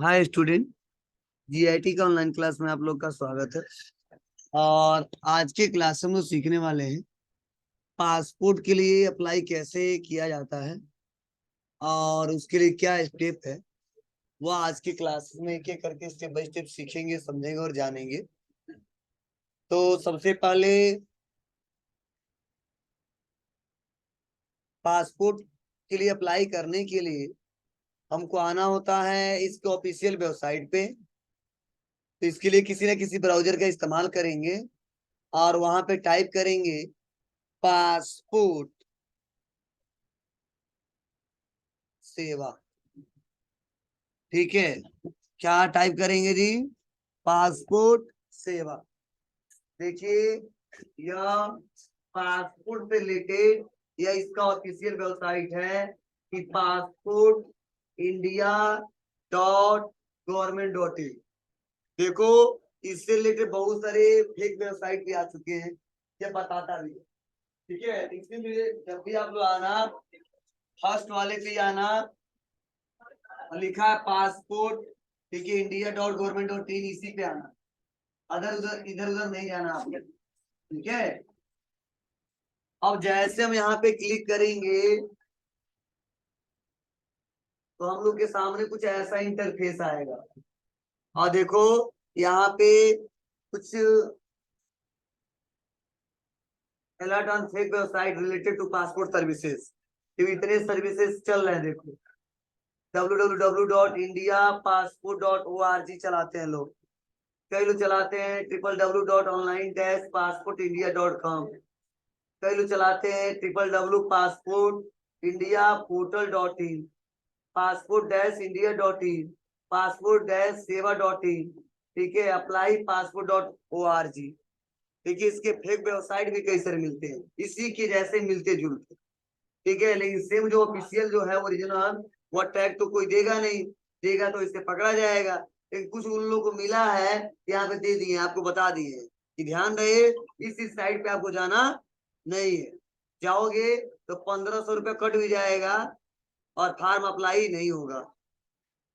Hi student. GIT का online class में आप लोग का स्वागत है। और आज के क्लास में हम लोग सीखने वाले हैं पासपोर्ट के लिए अप्लाई कैसे किया जाता है और उसके लिए क्या स्टेप है। वो आज की क्लास में एक एक करके स्टेप बाय स्टेप सीखेंगे, समझेंगे और जानेंगे। तो सबसे पहले पासपोर्ट के लिए अप्लाई करने के लिए हमको आना होता है इसके ऑफिशियल वेबसाइट पे। तो इसके लिए किसी न किसी ब्राउजर का इस्तेमाल करेंगे और वहां पे टाइप करेंगे पासपोर्ट सेवा। ठीक है, क्या टाइप करेंगे जी? पासपोर्ट सेवा। देखिए, यह पासपोर्ट से रिलेटेड यह इसका ऑफिशियल वेबसाइट है कि passport India dot government dot in. देखो, इससे रिलेटेड बहुत सारे फेक वेबसाइट भी आ चुके हैं, ये बताता भी है। ठीक है, इसलिए जब भी आप लोग आना, फर्स्ट वाले पे आना, लिखा है पासपोर्ट, ठीक है, India dot government dot in, इसी पे आना। अदर उधर इधर उधर नहीं जाना आपको। ठीक है, अब जैसे हम यहाँ पे क्लिक करेंगे तो हम लोग के सामने कुछ ऐसा इंटरफेस आएगा। और देखो, यहाँ पे कुछ alert on fake website related to passport services, इतने सर्विसेज चल रहे हैं। देखो, www.indiapassport.org चलाते हैं लोग, कई लोग चलाते हैं www.online-passportindia.com, कई लोग चलाते हैं www.passportindiaportal.in, passport-india.in, passport-seva.in। ठीक है, अप्लाई passport.org। देखिए, इसके फेक वेबसाइट भी कई सारे मिलते हैं, इसी के जैसे मिलते जुलते। ठीक है, लेकिन सेम जो ऑफिशियल जो है ओरिजिनल, वो टैग तो कोई देगा नहीं, देगा तो इससे पकड़ा जाएगा। लेकिन कुछ उन लोगों को मिला है, यहाँ पे दे दिए, आपको बता दिए कि ध्यान रहे, इस साइट पे आपको जाना नहीं है। जाओगे तो 1500 रुपये कट भी जाएगा और फार्म अप्लाई नहीं होगा।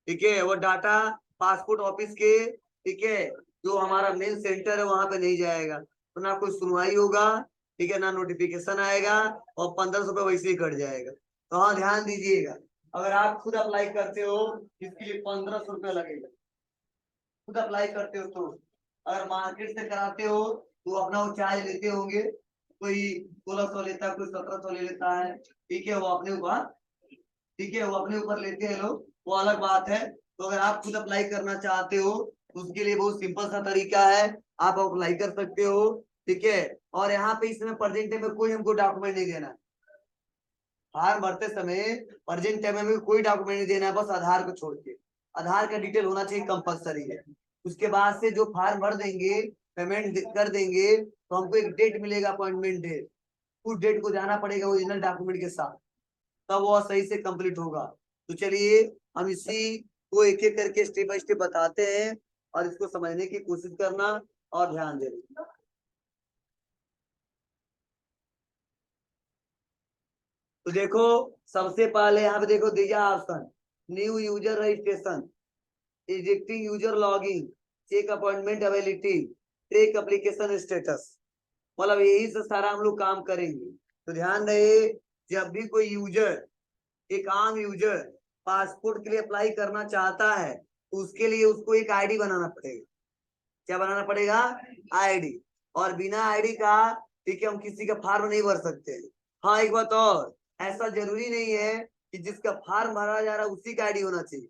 ठीक है, वो डाटा पासपोर्ट ऑफिस के, ठीक है, जो हमारा मेन सेंटर है वहां पे नहीं जाएगा, तो ना कोई सुनवाई होगा, ठीक है, ना नोटिफिकेशन आएगा, और 1500 रुपये वैसे ही कट जाएगा। तो हाँ, ध्यान दीजिएगा, अगर आप खुद अप्लाई करते हो इसके लिए 1500 रुपये लगेगा। खुद अप्लाई करते हो तो, अगर मार्केट से कराते हो तो अपना वो चार्ज लेते होंगे, कोई 1600 लेता है, कोई 1700 ले लेता है। ठीक है, वो अपने ऊपर, ठीक है, वो अपने ऊपर लेते हैं लोग, वो अलग बात है। तो अगर आप खुद अप्लाई करना चाहते हो तो उसके लिए बहुत सिंपल सा तरीका है, आप अप्लाई कर सकते हो। ठीक है, और यहाँ पे इसमें प्रेजेंट में कोई हमको डॉक्यूमेंट नहीं देना। फार्म भरते समय प्रेजेंट टाइम में कोई डॉक्यूमेंट नहीं देना है, बस आधार को छोड़ के। आधार का डिटेल होना चाहिए, कंपलसरी है। उसके बाद से जो फार्म भर देंगे, पेमेंट कर देंगे, तो हमको एक डेट मिलेगा, अपॉइंटमेंट डेट। उस डेट को जाना पड़ेगा ओरिजिनल डॉक्यूमेंट के साथ, तब वो सही से कंप्लीट होगा। तो चलिए, हम इसी को एक एक करके स्टेप बाय स्टेप बताते हैं और इसको समझने की कोशिश करना और ध्यान देना। तो देखो, सबसे पहले यहाँ पे देखो दिया option, new user registration, existing user logging, check appointment availability, track application status. मतलब यही से सारा हम लोग काम करेंगे। तो ध्यान रहे, जब भी कोई यूजर, एक आम यूजर पासपोर्ट के लिए अप्लाई करना चाहता है तो उसके लिए उसको एक आईडी बनाना पड़ेगा। क्या बनाना पड़ेगा? आईडी। और बिना आईडी का, ठीक है, हम किसी का फॉर्म नहीं भर सकते। हाँ, एक बात और, ऐसा जरूरी नहीं है कि जिसका फॉर्म भरा जा रहा है उसी का आईडी होना चाहिए।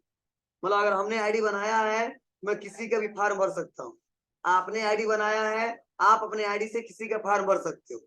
मतलब अगर हमने आईडी बनाया है, मैं किसी का भी फॉर्म भर सकता हूँ। आपने आईडी बनाया है, आप अपने आईडी से किसी का फॉर्म भर सकते हो।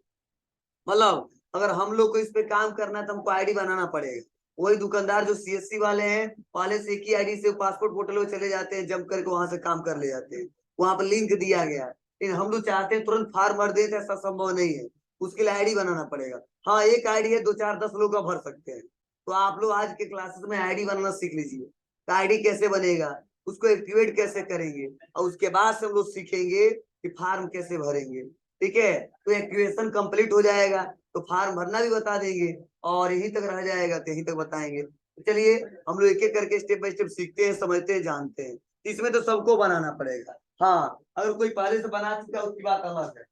मतलब अगर हम लोग को इस पे काम करना है तो हमको आईडी बनाना पड़ेगा। वही दुकानदार जो सीएससी वाले हैं, पहले से एक ही आईडी से पासपोर्ट पोर्टल में चले जाते हैं, जम करके वहां से काम कर ले जाते हैं, वहां पर लिंक दिया गया है। लेकिन हम लोग चाहते हैं तुरंत फॉर्म भर दे, तो ऐसा संभव नहीं है, उसके लिए आईडी बनाना पड़ेगा। हाँ, एक आईडी है, 2 4 10 लोग का भर सकते हैं। तो आप लोग आज के क्लासेस में आईडी बनाना सीख लीजिए। तो आईडी कैसे बनेगा, उसको एक्टिवेट कैसे करेंगे, और उसके बाद से हम लोग सीखेंगे कि फॉर्म कैसे भरेंगे। ठीक है, तो एक्टिवेशन कंप्लीट हो जाएगा तो फॉर्म भरना भी बता देंगे, और यहीं तक रह जाएगा तो यहीं तक बताएंगे। चलिए हम लोग एक एक करके स्टेप बाय स्टेप सीखते हैं, समझते हैं, जानते हैं। इसमें तो सबको बनाना पड़ेगा। हाँ, अगर कोई पहले से बना चुका है उसकी बात अलग है।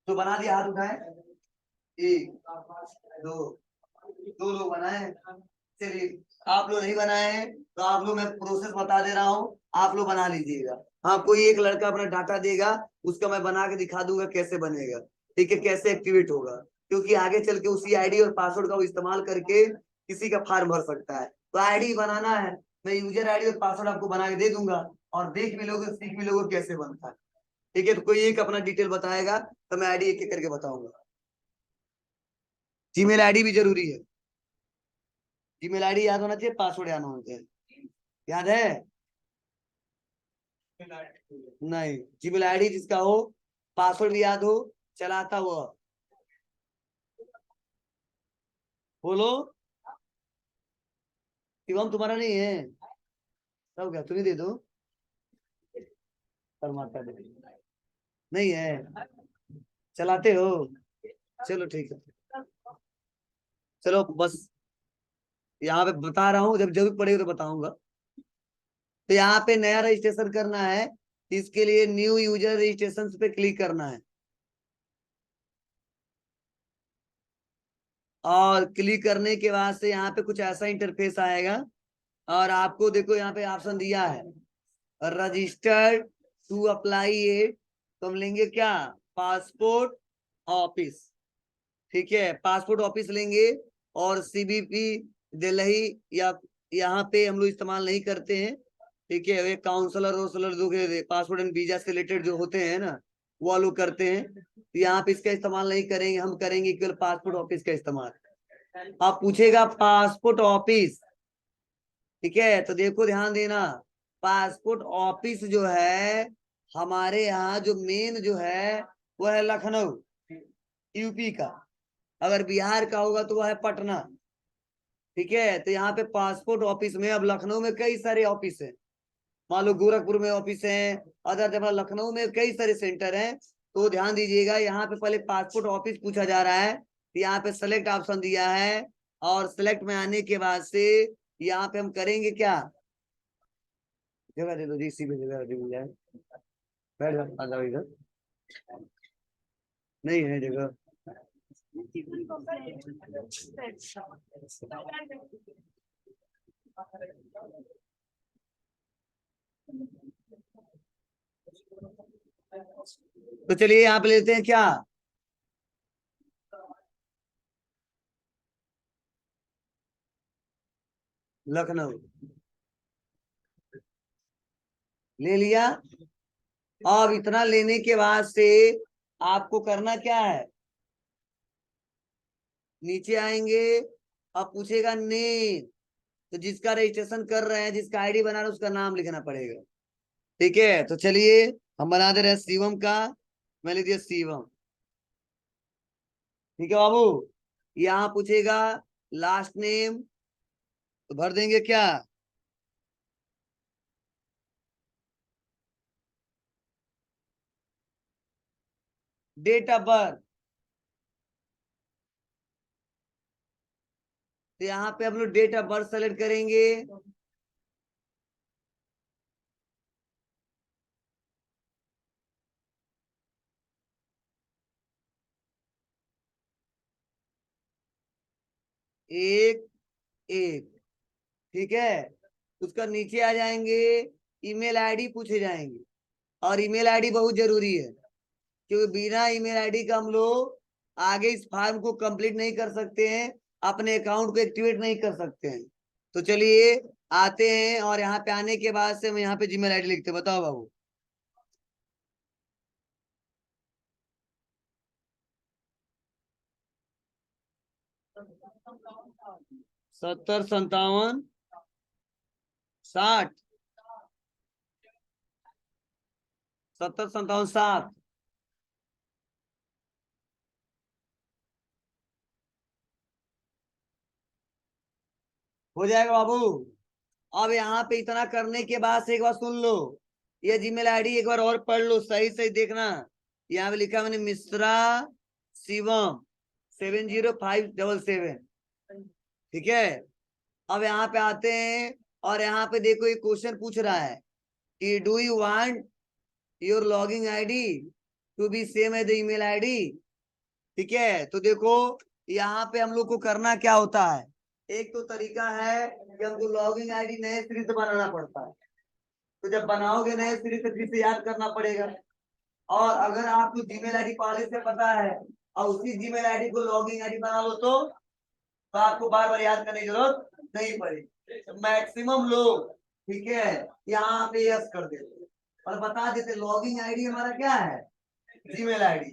तो बना दिया, हाथ उठाए। एक, दो, दो लोग बनाए। चलिए, आप लोग नहीं बनाए हैं तो आप लोग, मैं प्रोसेस बता दे रहा हूँ, आप लोग बना लीजिएगा। हाँ, कोई एक लड़का अपना डाटा देगा, उसका मैं बना के दिखा दूंगा कैसे बनेगा। ठीक है, कैसे एक्टिवेट होगा, क्योंकि आगे चल के उसी आईडी और पासवर्ड का वो इस्तेमाल करके किसी का फॉर्म भर सकता है। तो आईडी बनाना है, मैं यूजर आईडी और पासवर्ड आपको बना के दे दूंगा, और देख भी लोगे, सीख भी लोगे कैसे बनता है। ठीक है, तो कोई एक अपना डिटेल बताएगा तो मैं आईडी एक एक करके बताऊंगा। जीमेल आईडी भी जरूरी है। जीमेल आईडी याद होना चाहिए, पासवर्ड याद होना चाहिए। याद है? नहीं, जीमेल आईडी जिसका हो, पासवर्ड भी याद हो, चलाता हुआ। बोलो। शिवम तुम्हारा नहीं है? तब क्या, तुम्हें दे दो। परमात्मा दे दो। नहीं है, चलाते हो? चलो ठीक है। चलो बस, यहाँ पे बता रहा हूँ, जब जरूरत पड़ेगी तो बताऊंगा। तो यहाँ पे नया रजिस्ट्रेशन करना है, इसके लिए न्यू यूजर रजिस्ट्रेशन पे क्लिक करना है। और क्लिक करने के बाद से यहाँ पे कुछ ऐसा इंटरफेस आएगा, और आपको देखो यहाँ पे ऑप्शन दिया है रजिस्टर्ड टू अप्लाई ए, तो हम लेंगे क्या, पासपोर्ट ऑफिस। ठीक है, पासपोर्ट ऑफिस लेंगे। और सीबीपी दिल्ली, या यहाँ पे हम लोग इस्तेमाल नहीं करते हैं। ठीक है, वे काउंसलर वोसलर जो पासपोर्ट एंड वीजा से रिलेटेड जो होते हैं ना, वो लोग करते हैं। तो यहाँ पे इसका इस्तेमाल नहीं करेंगे, हम करेंगे केवल पासपोर्ट ऑफिस का इस्तेमाल। आप पूछेगा पासपोर्ट ऑफिस। ठीक है, तो देखो ध्यान देना, पासपोर्ट ऑफिस जो है हमारे यहाँ जो मेन जो है वो है लखनऊ, यूपी का। अगर बिहार का होगा तो वह है पटना। ठीक है, तो यहाँ पे पासपोर्ट ऑफिस में, अब लखनऊ में कई सारे ऑफिस है, मान लो गोरखपुर में ऑफिस है, अदर जगह लखनऊ में कई सारे सेंटर हैं। तो ध्यान दीजिएगा, यहाँ पे पहले पासपोर्ट ऑफिस पूछा जा रहा है, तो यहाँ पे सेलेक्ट ऑप्शन दिया है। और सेलेक्ट में आने के बाद से यहाँ पे हम करेंगे क्या, जगह दे दो जी, इसी पे जगह दे जाए, बैठ जाओ, आ जाओ इधर, नहीं है जगह। तो चलिए यहाँ पे लेते हैं क्या, लखनऊ, ले लिया। अब इतना लेने के बाद से आपको करना क्या है, नीचे आएंगे, अब पूछेगा नेम, तो जिसका रजिस्ट्रेशन कर रहे हैं, जिसका आईडी बना रहे हैं, उसका नाम लिखना पड़ेगा। ठीक है, तो चलिए हम बना दे रहे हैं शिवम का, मैं लिख दिया शिवम। ठीक है बाबू, यहाँ पूछेगा लास्ट नेम, तो भर देंगे क्या, डेट ऑफ बर्थ। तो यहाँ पे हम लोग डेट ऑफ बर्थ सेलेक्ट करेंगे। एक, एक, ठीक है। उसका नीचे आ जाएंगे, ईमेल आईडी पूछे जाएंगे, और ईमेल आईडी बहुत जरूरी है, क्योंकि बिना ईमेल आईडी का हम लोग आगे इस फॉर्म को कंप्लीट नहीं कर सकते हैं, अपने अकाउंट को एक्टिवेट नहीं कर सकते हैं। तो चलिए आते हैं, और यहाँ पे आने के बाद से हम यहाँ पे जीमेल आईडी लिखते हैं, बताओ बाबू। 70 57 60, 70 57 60, हो जाएगा बाबू। अब यहाँ पे इतना करने के बाद से एक बार सुन लो, ये जीमेल आईडी एक बार और पढ़ लो, सही सही देखना। यहाँ पे लिखा मैंने मिश्रा शिवम 70577। ठीक है, अब यहाँ पे आते हैं और यहाँ पे देखो एक क्वेश्चन पूछ रहा है कि do you want your logging ID to be same as the email ID. ठीक है, तो देखो यहाँ पे हम लोग को करना क्या होता है। एक तो तरीका है कि हमको लॉगिंग आईडी नए सिरे से बनाना पड़ता है, तो जब बनाओगे नए सिरे से फिर से याद करना पड़ेगा। और अगर आपको जीमेल आईडी पहले से पता है और उसी जीमेल आईडी को लॉगिंग आईडी बना लो तो आपको बार बार याद करने की जरूरत नहीं पड़ेगी। तो मैक्सिमम लोग ठीक है यहाँ पे यस कर देते हैं और बता देते लॉगिंग आईडी हमारा क्या है, जीमेल आईडी।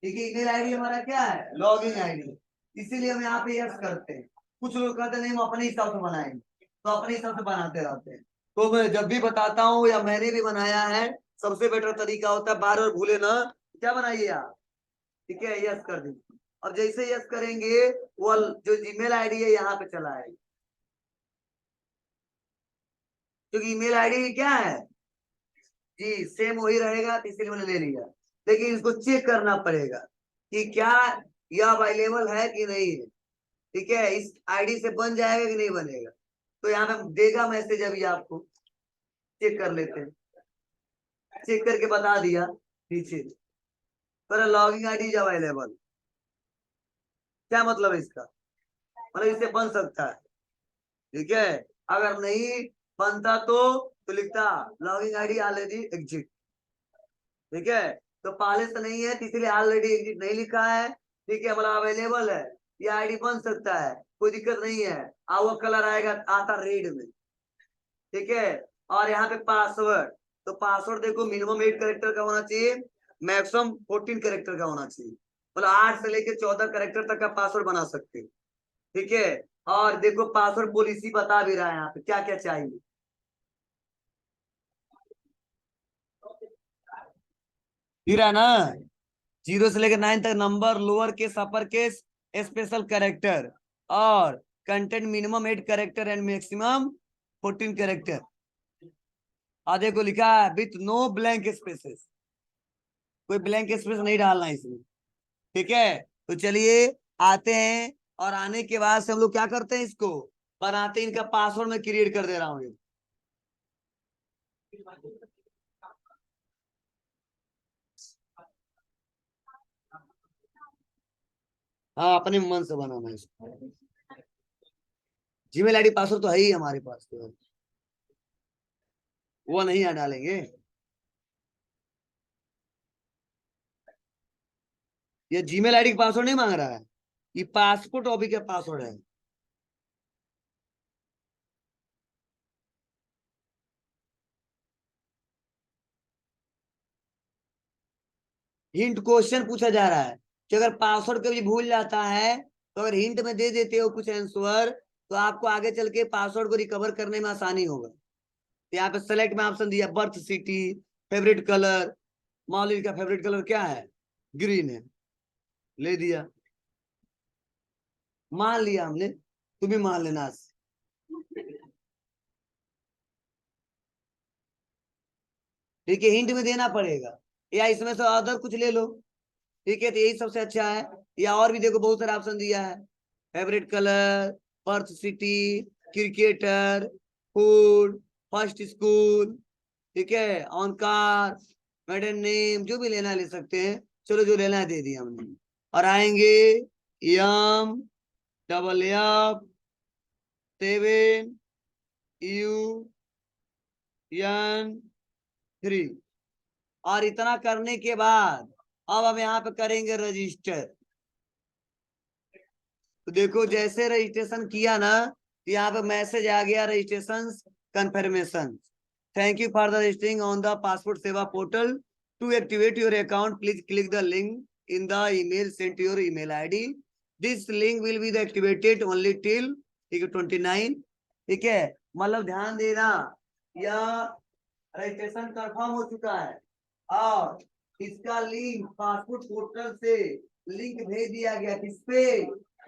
ठीक है, ईमेल आईडी हमारा क्या है, लॉगिंग आईडी। इसीलिए हम यहाँ पे यस करते हैं। कुछ लोग कहते नहीं हम अपने हिसाब से बनाएंगे, तो अपने हिसाब से बनाते रहते हैं। तो मैं जब भी बताता हूँ या मैंने भी बनाया है, सबसे बेटर तरीका होता है बार बार भूले ना, क्या बनाइए आप। ठीक है, यस कर दीजिए। अब जैसे यस करेंगे वो जो जीमेल आईडी है यहाँ पे चला आएगा, क्योंकि ईमेल आईडी क्या है जी सेम वही रहेगा, तो इसलिए मैंने ले लिया। लेकिन इसको चेक करना पड़ेगा कि क्या यह अवेलेबल है कि नहीं है। ठीक है, इस आईडी से बन जाएगा कि नहीं बनेगा, तो यहाँ पे देगा मैसेज अभी आपको, चेक कर लेते हैं। चेक करके बता दिया नीचे पर लॉगिंग आईडी इज अवेलेबल। क्या मतलब है इसका, मतलब इससे बन सकता है। ठीक है, अगर नहीं बनता तो लिखता लॉगिंग आईडी ऑलरेडी एग्जिट। ठीक है, तो पहले से नहीं है तो इसलिए ऑलरेडी एग्जिट नहीं लिखा है। ठीक है, मतलब अवेलेबल है, ये आईडी बन सकता है, कोई दिक्कत नहीं है। वो कलर आएगा आता रेड में। ठीक है, और यहाँ पे पासवर्ड, तो पासवर्ड देखो मिनिमम 8 कैरेक्टर का होना चाहिए, मैक्सिमम 14 कैरेक्टर का होना चाहिए। मतलब 8 से लेके 14 कैरेक्टर तक का पासवर्ड बना सकते हैं। ठीक है, और देखो पासवर्ड पॉलिसी बता भी रहा है यहाँ पे क्या क्या चाहिए। फिर है ना 0 से लेकर 9 तक number, lower case upper case, special character, और content minimum 8 character and maximum 14 character. आधे को लिखा है विथ नो ब्लैंक स्पेसेस, कोई ब्लैंक स्पेस नहीं डालना इसमें। ठीक है, तो चलिए आते हैं, और आने के बाद से हम लोग क्या करते हैं, इसको बनाते हैं। इनका पासवर्ड मैं क्रिएट कर दे रहा हूँ। हाँ, अपने मन से बनाना है इसको। जीमेल आईडी पासवर्ड तो है ही हमारे पास, तो वो नहीं डालेंगे। ये जीमेल आईडी का पासवर्ड नहीं मांग रहा है, ये पासपोर्ट ऑफिस का पासवर्ड है। हिंट क्वेश्चन पूछा जा रहा है कि अगर पासवर्ड कभी भूल जाता है तो अगर हिंट में दे देते हो कुछ आंसर, तो आपको आगे चल के पासवर्ड को रिकवर करने में आसानी होगा। यहाँ पे सेलेक्ट में ऑप्शन दिया बर्थ सिटी, फेवरेट कलर। मौलिक का फेवरेट कलर क्या है, ग्रीन है, ले दिया, मान लिया हमने, तुम्हें मान लेना। ठीक है, हिंट में देना पड़ेगा, या इसमें से अदर कुछ ले लो। ठीक है, तो यही सबसे अच्छा है। या और भी देखो बहुत सारा ऑप्शन दिया है, favourite colour, birth city, cricketer, food, first school. ठीक है, ऑन कार, मेडन नेम, जो भी लेना है ले सकते हैं। चलो जो लेना है दे दिया हमने, और आएंगे यम डबल एफ 7 U N 3। और इतना करने के बाद अब हम यहाँ पे करेंगे रजिस्टर। तो देखो जैसे रजिस्ट्रेशन किया ना, तो यहाँ पे मैसेज आ गया registration confirmation, thank you for the registering on the passport Seva portal, to activate your account please click the link in the email sent your email ID, this link will be activated only till 29। ठीक है, मतलब ध्यान देना, यह registration confirm हो चुका है और इसका लिंक पासपोर्ट पोर्टल से लिंक भेज दिया गया, किस पे,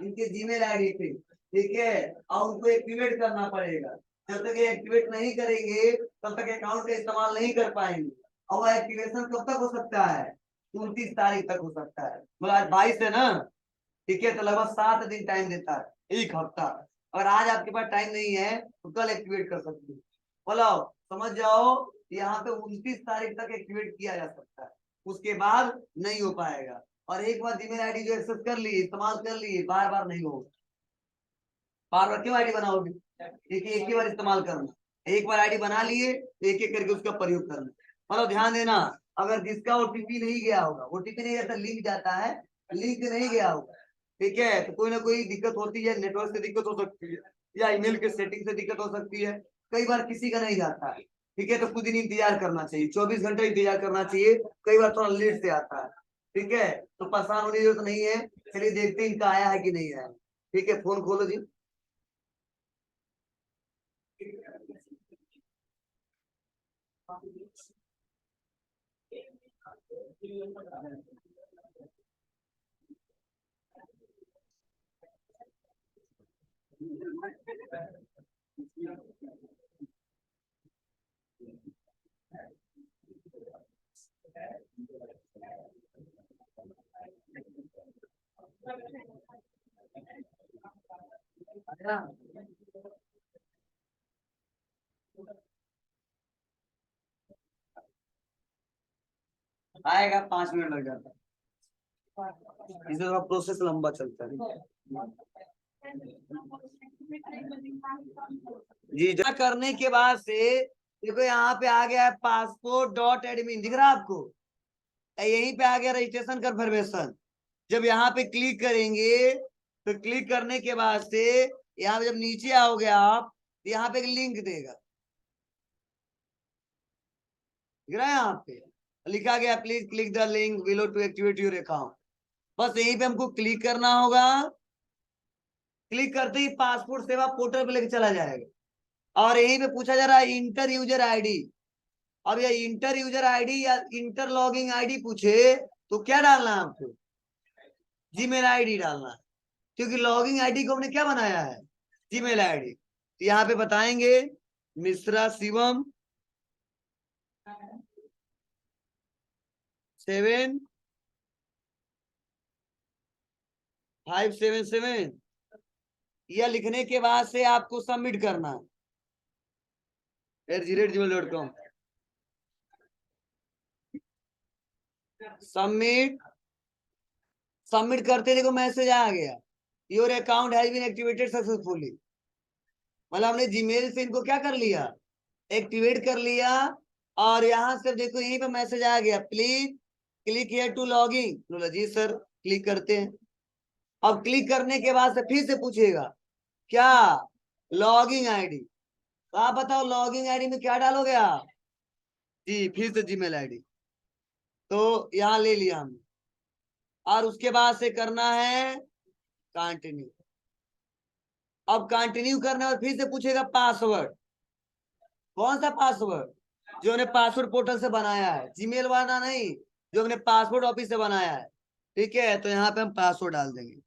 इनके जीमेल आईडी पे। ठीक है, और उनको एक्टिवेट करना पड़ेगा। जब तक ये एक्टिवेट नहीं करेंगे तब तक अकाउंट का इस्तेमाल नहीं कर पाएंगे। और एक्टिवेशन कब तक हो सकता है, 29 तारीख तक हो सकता है। मतलब आज 22 है ना। ठीक है, तो लगभग 7 दिन टाइम देता है, 1 हफ्ता। और आज आपके पास टाइम नहीं है तो कल एक्टिवेट कर सकते हो। बोलो, समझ जाओ, यहाँ पे 29 तारीख तक एक्टिवेट किया जा सकता है, उसके बाद नहीं हो पाएगा। और एक बार जीमेल आईडी जो एक्सेस कर लिए, इस्तेमाल कर लिए, बार बार नहीं होगा। बार बार क्यों आईडी बनाओगे? एक ही बार इस्तेमाल करना। एक बार आईडी बना लिए, एक एक करके उसका प्रयोग करना। मतलब ध्यान देना, अगर जिसका ओटीपी नहीं गया होगा, ओटीपी नहीं जाता, लिंक जाता है, लिंक नहीं गया होगा, ठीक है, तो कोई ना कोई दिक्कत होती है, नेटवर्क से दिक्कत हो सकती है, या ईमेल के सेटिंग से दिक्कत हो सकती है। कई बार किसी का नहीं जाता है, ठीक है, तो कुछ दिन इंतजार करना चाहिए, 24 घंटे इंतजार करना चाहिए। कई बार थोड़ा लेट से आता है, ठीक है, तो परेशान होने की जरूरत नहीं है। चलिए देखते हैं इनका आया है कि नहीं आया। ठीक है, फोन खोलो जी। आएगा, 5 मिनट लग जाता है, इसे थोड़ा प्रोसेस लंबा चलता है। जी, जमा करने के बाद से देखो यहाँ पे आ गया है passport.admin, दिख रहा है आपको? यहीं पे आ गया रजिस्ट्रेशन कंफर्मेशन। जब यहाँ पे क्लिक करेंगे, तो क्लिक करने के बाद से यहाँ पे जब नीचे आओगे आप, तो यहाँ पे एक लिंक देगा, दिख रहा है? यहाँ पे लिखा गया please click the link below to activate your account. बस यहीं पे हमको क्लिक करना होगा। क्लिक करते ही पासपोर्ट सेवा पोर्टल पे लेके चला जाएगा, और यहीं पे पूछा जा रहा है इंटर यूजर आईडी। अब ये इंटर यूजर आईडी या इंटर लॉगिंग आईडी पूछे तो क्या डालना है आपको? जीमेल आईडी डालना है, क्योंकि लॉगिंग आईडी को हमने क्या बनाया है? Gmail ID. तो यहाँ पे बताएंगे मिश्रा शिवम 7577, यह लिखने के बाद से आपको सबमिट करना है @gmail.com। सबमिट, सबमिट करते देखो मैसेज आ गया, your account has been activated successfully. मतलब हमने जीमेल से इनको क्या कर लिया? एक्टिवेट कर लिया। और यहाँ से देखो यहीं पे मैसेज आ गया, please click here to log in. बोला जी सर, क्लिक करते हैं। अब क्लिक करने के बाद से फिर से पूछेगा क्या? Logging ID. तो आप बताओ लॉगिंग आईडी में क्या डालोगे आप? जी, फिर से जीमेल आईडी। तो यहाँ ले लिया हमने, और उसके बाद से करना है कंटिन्यू। अब कंटिन्यू करना है और फिर से पूछेगा पासवर्ड। कौन सा पासवर्ड? जो हमने पासवर्ड पोर्टल से बनाया है, जीमेल वाला नहीं, जो हमने पासपोर्ट ऑफिस से बनाया है। ठीक है, तो यहाँ पे हम पासवर्ड डाल देंगे।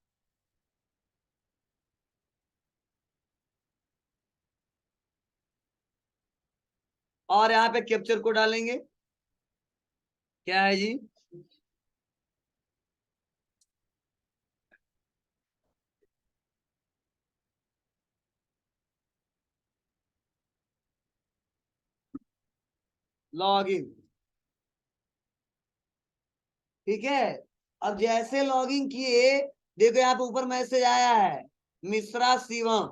और यहाँ पे कैप्चर कोड डालेंगे। क्या है जी? Log in. ठीक है, अब जैसे लॉगिन किए, देखो यहाँ पे ऊपर मैसेज आया है मिश्रा शिवम,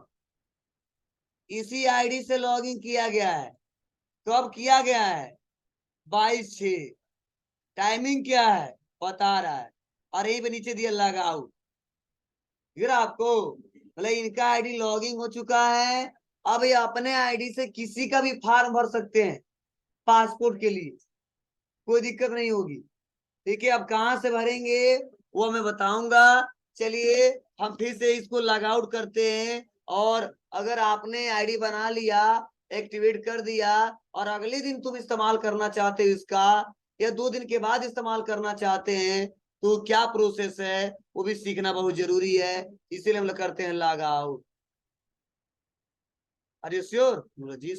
इसी आईडी से लॉगिन किया गया है। कब किया गया है? 22/6। टाइमिंग क्या है? बता रहा है, और यहीं पे नीचे दिया लॉग आउट। फिर आपको मतलब इनका आईडी लॉगिंग हो चुका है। अब ये अपने आईडी से किसी का भी फॉर्म भर सकते हैं पासपोर्ट के लिए, कोई दिक्कत नहीं होगी। ठीक है, अब कहाँ से भरेंगे वो मैं बताऊंगा। चलिए हम फिर से इसको लॉग आउट करते हैं। और अगर आपने आईडी बना लिया, एक्टिवेट कर दिया, और अगले दिन तुम इस्तेमाल करना चाहते हो इसका, या 2 दिन के बाद इस्तेमाल करना चाहते हैं, तो क्या प्रोसेस है वो भी सीखना बहुत जरूरी है। इसीलिए हम लोग करते हैं log out. Are you sure? जी।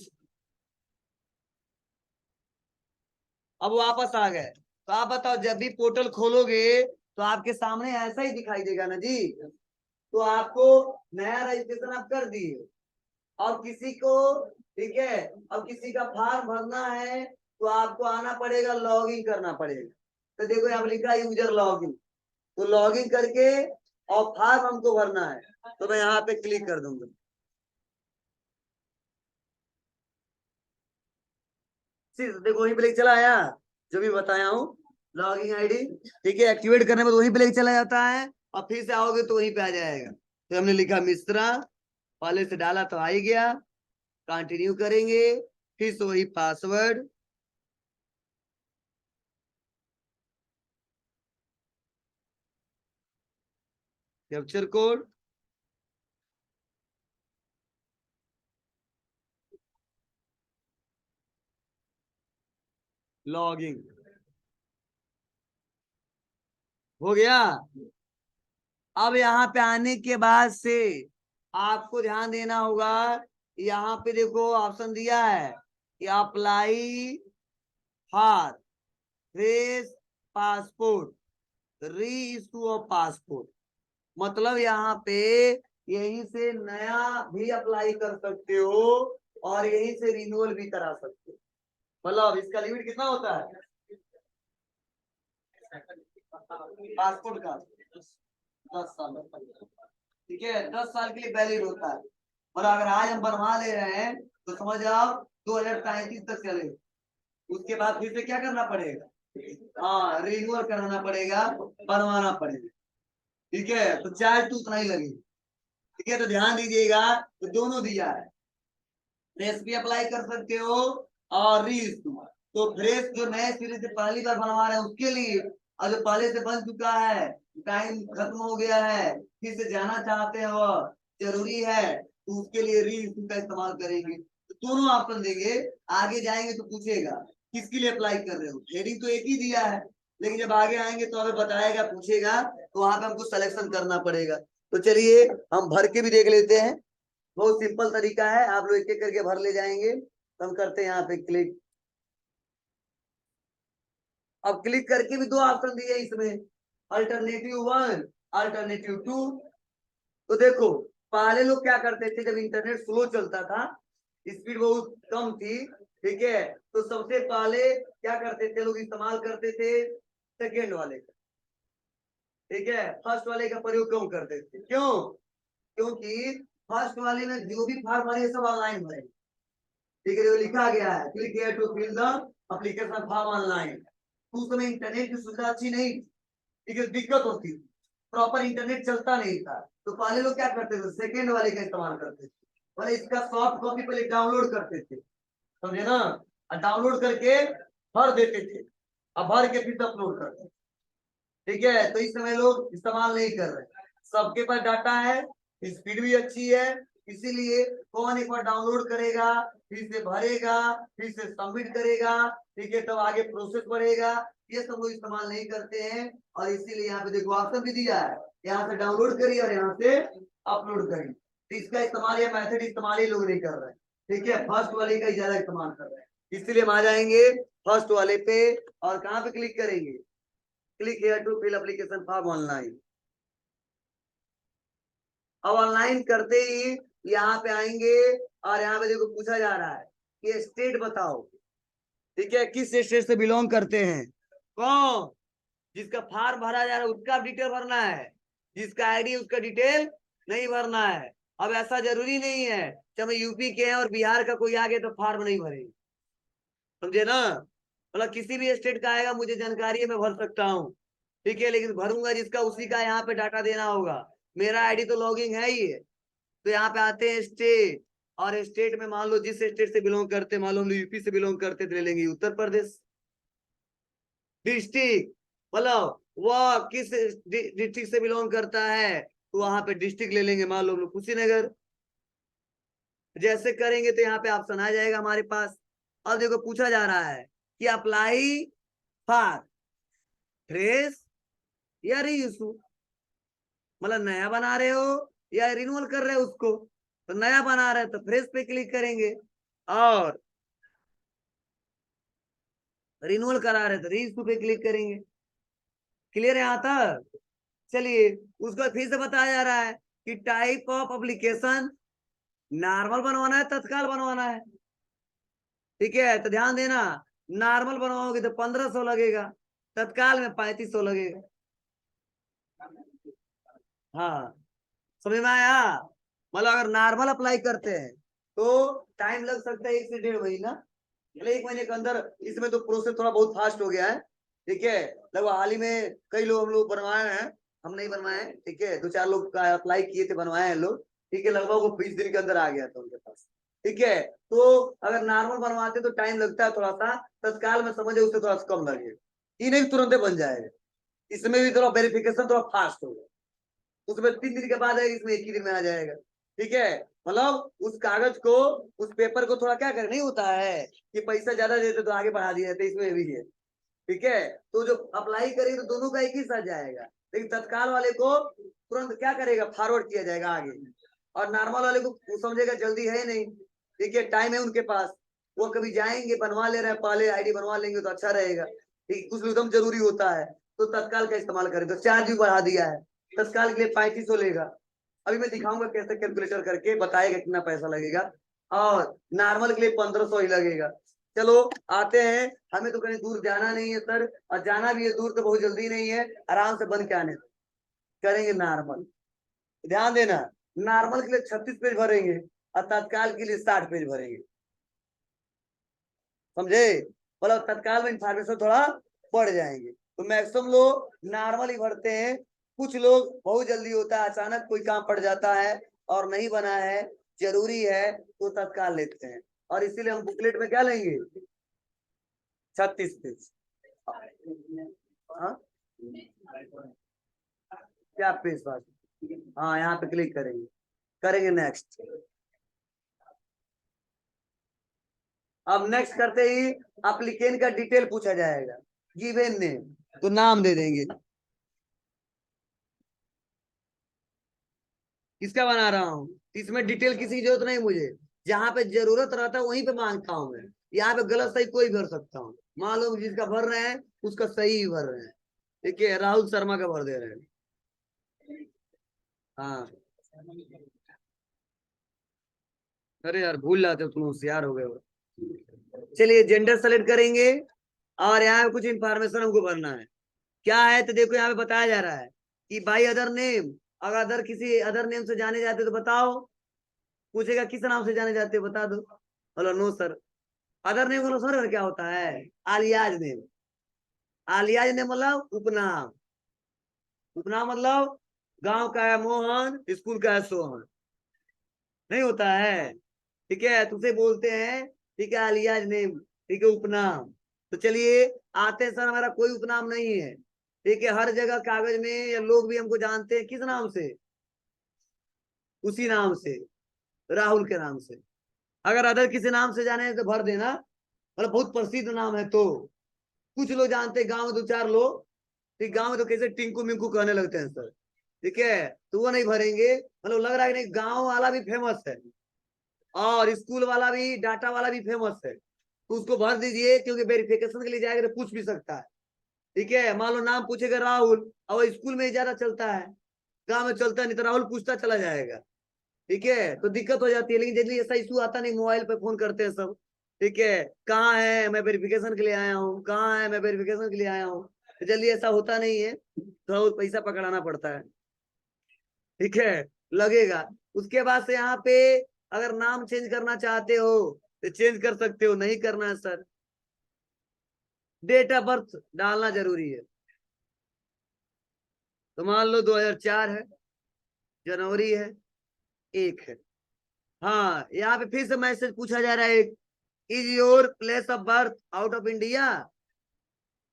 अब वापस आ गए, तो आप बताओ जब भी पोर्टल खोलोगे तो आपके सामने ऐसा ही दिखाई देगा ना जी। तो आपको नया रजिस्ट्रेशन आप कर दिए। अब किसी को, ठीक है, अब किसी का फॉर्म भरना है तो आपको आना पड़ेगा, लॉगिन करना पड़ेगा। तो देखो यहाँ पे लिखा है यूजर लॉगिन, तो लॉगिन करके और फॉर्म हमको भरना है, तो मैं यहाँ पे क्लिक कर दूंगा। देखो वहीं पे लेके चला आया, जो भी बताया हूँ, लॉगिन आईडी, ठीक है, एक्टिवेट करने में तो वहीं पे लेके चला जाता है, और फिर से आओगे तो वहीं पे आ जाएगा। तो हमने लिखा मिश्रा, पहले से डाला तो आ ही गया, कंटिन्यू करेंगे, फिर से वही पासवर्ड, कैप्चर कोड, लॉगिन, हो गया। अब यहाँ पे आने के बाद से आपको ध्यान देना होगा, यहाँ पे देखो ऑप्शन दिया है कि अप्लाई फॉर फ्रेश पासपोर्ट, री इशू ऑफ पासपोर्ट, मतलब यहाँ पे यहीं से नया भी अप्लाई कर सकते हो और यहीं से रिन्यूअल भी करा सकते हो। मतलब इसका लिमिट कितना होता है पासपोर्ट का? 10 साल, ठीक है, 10 साल के लिए वैलिड होता है। और अगर आज हम बनवा ले रहे हैं तो समझ आओ 2035 तक चले, उसके बाद फिर से क्या करना पड़ेगा, हाँ रिन्यूअल कराना पड़ेगा, बनवाना पड़ेगा, ठीक है, तो चार्ज तो उतना ही लगेगा। ठीक है, तो ध्यान दीजिएगा, तो दोनों दिया है, फ्रेश भी अप्लाई कर सकते हो और री इशू। तो फ्रेश जो नए सिरे से पहली बार बनवा रहे हैं उसके लिए, और जो पहले से बन चुका है, टाइम खत्म हो गया है, फिर से जाना चाहते हो, जरूरी है, तो उसके लिए री इशू का इस्तेमाल करेंगे। तो दोनों ऑप्शन देंगे, आगे जाएंगे तो पूछेगा किसके लिए अप्लाई कर रहे हो, हेडिंग तो एक ही दिया है, लेकिन जब आगे आएंगे तो हमें बताएगा, पूछेगा, तो वहां पे हमको सिलेक्शन करना पड़ेगा। तो चलिए हम भर के भी देख लेते हैं, बहुत सिंपल तरीका है, आप लोग एक एक करके भर ले जाएंगे। तो हम करते हैं यहाँ पे क्लिक। अब क्लिक करके भी दो ऑप्शन दिए इसमें, अल्टरनेटिव 1, अल्टरनेटिव 2। तो देखो पहले लोग क्या करते थे, जब इंटरनेट स्लो चलता था, स्पीड बहुत कम थी, ठीक है, तो सबसे पहले क्या करते थे लोग, इस्तेमाल करते थे सेकेंड वाले का, ठीक है, फर्स्ट वाले का प्रयोग कम करते थे। क्यों? क्योंकि फर्स्ट वाले में जो भी फॉर्म भरे सब ऑनलाइन भरे, ठीक है, जो लिखा गया है click here to fill the application form online. उस समय इंटरनेट की सुविधा अच्छी नहीं, ठीक है, दिक्कत होती, प्रॉपर इंटरनेट चलता नहीं था, तो पहले लोग क्या करते थे, सेकेंड वाले का इस्तेमाल करते थे, पहले इसका सॉफ्ट कॉपी पहले डाउनलोड करते थे, समझे ना, और डाउनलोड करके भर देते थे, अब भर के फिर अपलोड करते थे, ठीक है, तो इस समय लोग इस्तेमाल नहीं कर रहे, सबके पास डाटा है, स्पीड भी अच्छी है, इसीलिए कौन एक बार डाउनलोड करेगा, फिर से भरेगा, फिर से सबमिट करेगा, ठीक है, तब आगे प्रोसेस बढ़ेगा, ये सब लोग इस्तेमाल नहीं करते हैं। और इसीलिए यहाँ पे देखो ऑप्शन भी दिया है, यहाँ से डाउनलोड करिए और यहाँ से अपलोड करिए, तो इसका इस्तेमाल, या मैथड इस्तेमाल ही लोग नहीं कर रहे हैं, ठीक है, फर्स्ट वाले का ज्यादा इस्तेमाल कर रहे हैं, इसीलिए हम आ जाएंगे फर्स्ट वाले पे, और कहाँ पे क्लिक करेंगे, click here to fill application form online. अब ऑनलाइन करते ही यहाँ पे आएंगे, और यहाँ पे देखो पूछा जा रहा है कि स्टेट बताओ, ठीक है, किस स्टेट से बिलोंग करते हैं, कौन, जिसका फॉर्म भरा जा रहा है उसका डिटेल भरना है, जिसका आईडी उसका डिटेल नहीं भरना है। अब ऐसा जरूरी नहीं है कि हम यूपी के हैं और बिहार का कोई आ गया तो फॉर्म नहीं भरेंगे, समझे ना, मतलब किसी भी स्टेट का आएगा मुझे जानकारी है, मैं भर सकता हूँ, ठीक है, लेकिन भरूंगा जिसका उसी का यहाँ पे डाटा देना होगा, मेरा आईडी तो लॉगिंग है ही है। तो यहाँ पे आते हैं स्टेट, और स्टेट में मान लो जिस स्टेट से बिलोंग करते, मान लो हम यूपी से बिलोंग करते तो ले लेंगे उत्तर प्रदेश। डिस्ट्रिक्ट, मतलब वह किस डिस्ट्रिक्ट से बिलोंग करता है, तो वहां पे डिस्ट्रिक्ट ले लेंगे, मान लो हम लोग कुशीनगर। जैसे करेंगे तो यहाँ पे ऑप्शन आ जाएगा हमारे पास। अब देखो पूछा जा रहा है कि अप्लाई फॉर फ्रेश या री इशू, मतलब नया बना रहे हो या रिन्यूअल कर रहे हो उसको, तो नया बना रहे हो तो फ्रेश पे क्लिक करेंगे, और रिन्यूअल करा रहे तो री इशू पे क्लिक करेंगे। क्लियर है यहाँ तक? चलिए उसको फिर से बताया जा रहा है कि टाइप ऑफ एप्लीकेशन नॉर्मल बनवाना है तत्काल बनवाना है। ठीक है, तो ध्यान देना, नॉर्मल बनवाओगे तो 1500 लगेगा, तत्काल में 3500 लगेगा। हाँ, समझ में आया? मतलब अगर नॉर्मल अप्लाई करते हैं तो टाइम लग सकता है 1 से 1.5 महीना, मतलब 1 महीने के अंदर। इसमें तो प्रोसेस थोड़ा बहुत फास्ट हो गया है। ठीक है, लगभग हाल ही में कई लोग हम लोग बनवाए हैं, हम नहीं बनवाए हैं। ठीक है, 2-4 लोग का अप्लाई किए थे, बनवाए हैं लोग। ठीक है, लगभग वो 20 दिन के अंदर आ गया था उनके पास। ठीक है, तो अगर नॉर्मल बनवाते तो टाइम लगता है थोड़ा सा, तत्काल में समझे उससे थोड़ा सा कम लगेगा। ये नहीं तुरंत बन जाएगा, इसमें भी थोड़ा वेरिफिकेशन थोड़ा फास्ट होगा। उसमें 3 दिन के बाद आएगा, इसमें 1 ही दिन में आ जाएगा। ठीक है, मतलब उस कागज को, उस पेपर को थोड़ा क्या कर, नहीं होता है कि पैसा ज्यादा देते तो आगे बढ़ा दिए जाते, इसमें भी है। ठीक है, तो जो अप्लाई करेगी तो दोनों का एक ही साथ जाएगा, लेकिन तत्काल वाले को तुरंत क्या करेगा, फॉरवर्ड किया जाएगा आगे। और नॉर्मल वाले को वो समझेगा जल्दी है नहीं, ठीक है, टाइम है उनके पास, वो कभी जाएंगे बनवा ले रहे हैं, पहले आईडी बनवा लेंगे तो अच्छा रहेगा। ठीक, कुछ एकदम जरूरी होता है तो तत्काल का इस्तेमाल करें, तो चार्ज भी बढ़ा दिया है, तत्काल के लिए 3500 लेगा। अभी मैं दिखाऊंगा कैसे कैलकुलेटर करके बताएगा कितना पैसा लगेगा, और नॉर्मल के लिए 1500 ही लगेगा। चलो आते हैं, हमें तो कहीं दूर जाना नहीं है सर, और जाना भी है दूर तो बहुत जल्दी नहीं है, आराम से बन के आने करेंगे नॉर्मल। ध्यान देना, नॉर्मल के लिए 36 पेज भरेंगे और तत्काल के लिए 60 पेज भरेंगे, समझे? मतलब तत्काल में इंफॉर्मेशन थोड़ा बढ़ जाएंगे, तो मैक्सिमम लोग नॉर्मल ही भरते हैं। कुछ लोग बहुत जल्दी होता है, अचानक कोई काम पड़ जाता है और नहीं बना है, जरूरी है, तो तत्काल लेते हैं। और इसीलिए हम बुकलेट में क्या लेंगे, 36 पेज। हाँ, क्या पेज बात? हाँ, यहाँ पे क्लिक करेंगे, करेंगे नेक्स्ट। अब नेक्स्ट करते ही एप्लीकेंट का डिटेल पूछा जाएगा, गिवन नेम, तो नाम दे देंगे। किसका बना रहा हूँ, इसमें डिटेल किसी की जरूरत नहीं मुझे, जहां पे जरूरत रहता है वहीं पे मांगता हूँ मैं। यहाँ पे गलत सही कोई भर सकता हूँ, मान लो जिसका भर रहे हैं उसका सही ही भर रहे हैं। ठीक है, राहुल शर्मा का भर दे रहे हैं। हाँ, अरे यार भूल जाते हो, तुम होशियार हो गए हो। चलिए जेंडर सेलेक्ट करेंगे, और यहाँ पे कुछ इंफॉर्मेशन हमको भरना है। क्या है तो देखो, यहाँ पे बताया जा रहा है कि बाई अदर नेम, अगर अदर किसी अदर नेम से जाने जाते तो बताओ। पूछेगा किस नाम से जाने जाते हो, बता दो। बोलो नो सर। अदर नेम बोलो सर, क्या होता है, आलियाज नेम। आलियाज नेम मतलब उपनाम। उपनाम मतलब गांव का है मोहन, स्कूल का है सोहन, नहीं होता है। ठीक है, तुझे बोलते हैं, ठीक है, आलियाज नेम, ठीक है, उपनाम। तो चलिए आते हैं, सर हमारा कोई उपनाम नहीं है। ठीक है, हर जगह कागज में या लोग भी हमको जानते हैं किस नाम से, उसी नाम से, राहुल के नाम से। अगर अदर किसी नाम से जाने तो भर देना, मतलब बहुत प्रसिद्ध नाम है तो। कुछ लोग जानते हैं गांव में, 2-4 लोग, ठीक, गांव में तो कैसे टिंकू मिंकू कहने लगते हैं सर। ठीक है, तो वो नहीं भरेंगे, मतलब लग रहा है कि नहीं, गांव वाला भी फेमस है और स्कूल वाला भी, डाटा वाला भी फेमस है, तो उसको भर दीजिए, क्योंकि वेरिफिकेशन के लिए जाएगा तो पूछ भी सकता है। ठीक है, मान लो नाम पूछेगा राहुल, और स्कूल में ही ज्यादा चलता है, गांव में चलता नहीं, तो राहुल पूछता चला जाएगा। ठीक है, तो दिक्कत हो जाती है, लेकिन जल्दी ऐसा इशू आता नहीं, मोबाइल पे फोन करते हैं सब। ठीक है, कहाँ है, मैं वेरिफिकेशन के लिए आया हूँ, कहाँ है, मैं वेरिफिकेशन के लिए आया हूँ, तो जल्दी ऐसा होता नहीं है, थोड़ा बहुत पैसा पकड़ाना पड़ता है। ठीक है, लगेगा। उसके बाद से यहाँ पे अगर नाम चेंज करना चाहते हो तो चेंज कर सकते हो, नहीं करना है सर। डेट ऑफ बर्थ डालना जरूरी है, तो मान लो 2004 है, जनवरी है, 1 है। हाँ, यहाँ पे फिर से मैसेज पूछा जा रहा है, is your place of birth out of India,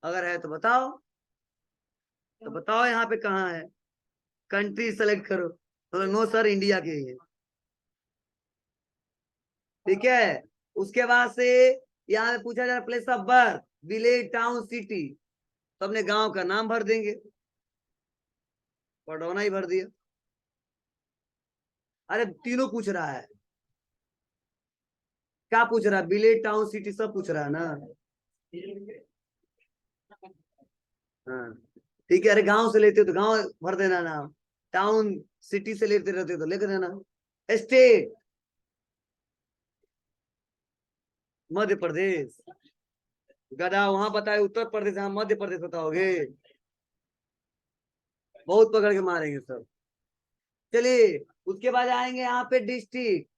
अगर है तो बताओ, तो बताओ यहाँ पे कहाँ है, कंट्री सेलेक्ट करो, तो नो सर इंडिया के ही है। ठीक है, उसके बाद से यहाँ पे पूछा जा रहा है place of birth, village, town, city, तो अपने गांव का नाम भर देंगे, पडौना ही भर दिया। अरे तीनों पूछ रहा है, क्या पूछ रहा है, विलेज, टाउन, सिटी सब पूछ रहा है ना। हाँ, ठीक है, अरे गांव से लेते हो तो गांव भर देना नाम। टाउन सिटी से लेते रहते तो लिख देना। स्टेट मध्य प्रदेश, गधा वहां बताए उत्तर प्रदेश, यहाँ मध्य प्रदेश बताओगे, बहुत पकड़ के मारेंगे सब। चलिए उसके बाद आएंगे यहाँ पे डिस्ट्रिक्ट,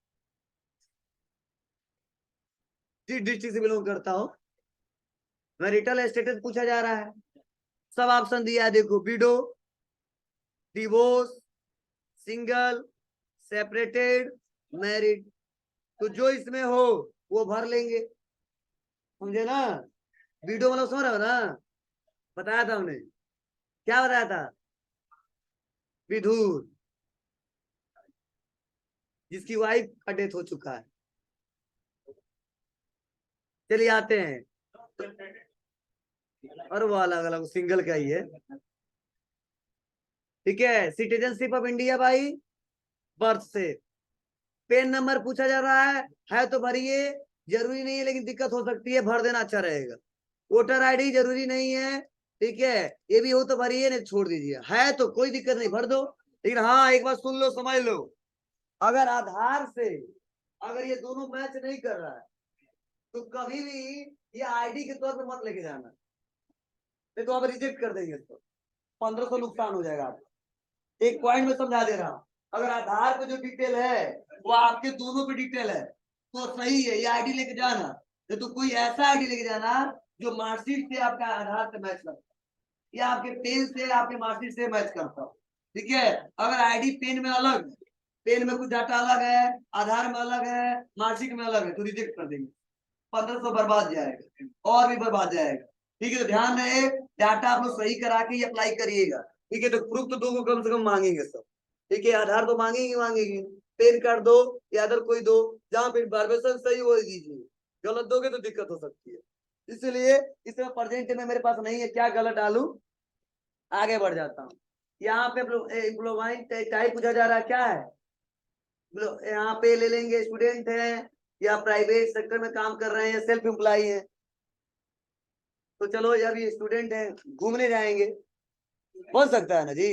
जिस डिस्ट्रिक्ट से बिलोंग करता हो। मैरिटल स्टेटस पूछा जा रहा है, सब ऑप्शन दिया है देखो, window, divorce, single, separated, married. तो जो इसमें हो वो भर लेंगे, समझे ना। विडो मतलब समझ रहे हो ना, बताया था हमने, क्या बताया था, विधुर, जिसकी वाइफ का डेथ हो चुका है। चलिए आते हैं, और वो अलग अलग सिंगल का ही है। ठीक है, सिटीजनशिप ऑफ इंडिया भाई, बर्थ से। पेन नंबर पूछा जा रहा है तो भरिए, जरूरी नहीं है लेकिन दिक्कत हो सकती है, भर देना अच्छा रहेगा। वोटर आईडी जरूरी नहीं है, ठीक है, ये भी हो तो भरिए, नहीं छोड़ दीजिए, है तो कोई दिक्कत नहीं, भर दो। लेकिन हाँ एक बात सुन लो, समझ लो, अगर आधार से अगर ये दोनों मैच नहीं कर रहा है तो कभी भी ये आईडी के तौर पे मत लेके जाना, नहीं तो आप रिजेक्ट कर देंगे, तो 1500 नुकसान हो जाएगा आपका। एक पॉइंट में समझा दे रहा हूँ, अगर आधार पे जो डिटेल है वो आपके दोनों पे डिटेल है तो सही है, ये आईडी लेके जाना, नहीं तो कोई ऐसा आईडी लेके जाना जो मार्कशीट से आपका आधार से मैच करता है, या आपके पेन से आपके मार्कशीट से मैच करता हो। ठीक है, अगर आईडी पेन में अलग, पेन में कुछ डाटा अलग है, आधार में अलग है, मार्कशीट में अलग है, तो रिजेक्ट कर देंगे, 1500 बर्बाद जाएगा और भी बर्बाद जाएगा। ठीक है, तो ध्यान रहे, डाटा आप लोग सही करा के अप्लाई करिएगा। ठीक है, तो प्रूफ तो दो को कम से कम मांगेंगे सब। ठीक है, आधार तो मांगेंगे मांगेंगे, पैन कार्ड दो या अदर कोई दो, जहां पे इन्फॉर्मेशन सही वो दीजिए, गलत दोगे तो दिक्कत हो सकती है। इसलिए इसमें प्रेजेंट में मेरे पास नहीं है, क्या गलत डालू, आगे बढ़ जाता हूँ। यहाँ पे एम्प्लॉयमेंट टाइप पूछा जा रहा है, क्या है, यहाँ पे ले लेंगे स्टूडेंट है या प्राइवेट सेक्टर में काम कर रहे हैं या सेल्फ एम्प्लॉय है। तो चलो जब ये स्टूडेंट है, घूमने जाएंगे, बन सकता है ना जी।